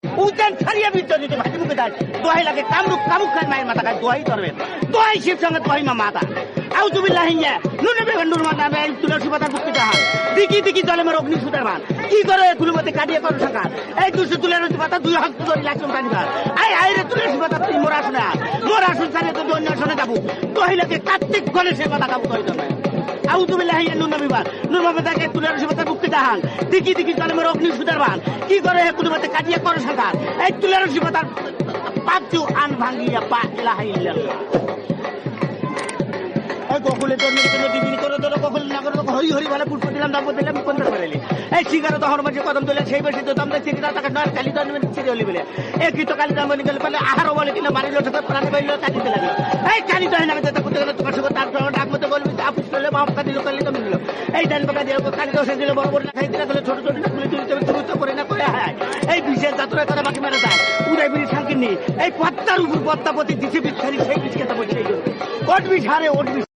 উদ্যান ছাড়িয়ে বিদ্যুৎ দিতে ভাজি মুখে দেয় দোহাই লাগে কামরুক কামুক খান মায়ের মাথা খায় দোহাই ধরবেন দোহাই শিব সঙ্গে দোহাই মা মাতা আউজুবিল্লাহ হিয়া নুনে বেগন নুর মাতা আমি তুলসী পাতা বুকতে হান দিকি দিকি জলে মের অগ্নি সুতার মান কি করে কুলুমতে কাটিয়ে করো সংখ্যা এই দুশো তুলসী পাতা দুই হাত ধরে লাগছে টানিবার আই রে তুলসী পাতা তুই মোর আসনে মোর আসন ছাড়িয়ে তো অন্য আসনে যাবো দোহাই লাগে কার্তিক গণেশের মাথা খাবো দোহাই ধরবে আউজুবিল্লাহ হিয়া নুন নবিবার নুর মাতাকে তুলসী পাতা বুকতে হান দিকি দিকি জলে মের অগ্নি সুতার মান কি করে কুলুমতে কাটিয়ে করো সংখ্যা এই তুলসী পাতার পাঁচু আন ভাঙ্গিয়া পা ইলাহা ইল্লাল্লাহ কখলে তোর দিদি করে তোর কখলে না করে হরি হরি ভালো পুষ্প দিলাম দাম দিলাম কোন বেড়ালি এই শিকারে তো হরমাঝে কদম দিলে সেই বেশি তো দাম চিন্তা টাকা নয় কালি দাম ছিঁড়ে হলি বলে এই কি তো কালি দাম বলে গেলে বলে আহারও বলে কিনা মারিল প্রাণী বাইল কাটিতে লাগলো এই কালি তো না যেতে করতে গেলে তোমার সঙ্গে তার ডাক মতো বলবি আপুস করলে বাপ কাটি কালি দাম দিল এই ডান পাকা দিয়ে কালি দোষে দিলে বড় বড় খাই দিলে ছোট ছোট না খুলে তুলি তো করে না করে হয় এই বিশেষ যাত্রা তারা বাকি মেরে যায় উড়াই বিড়ি সাংকিনি এই পত্তার উপর পত্তাপতি দিছে বিচ্ছারি সেই বিছকে তো বলছে ওট বিষ হারে ওট বিষ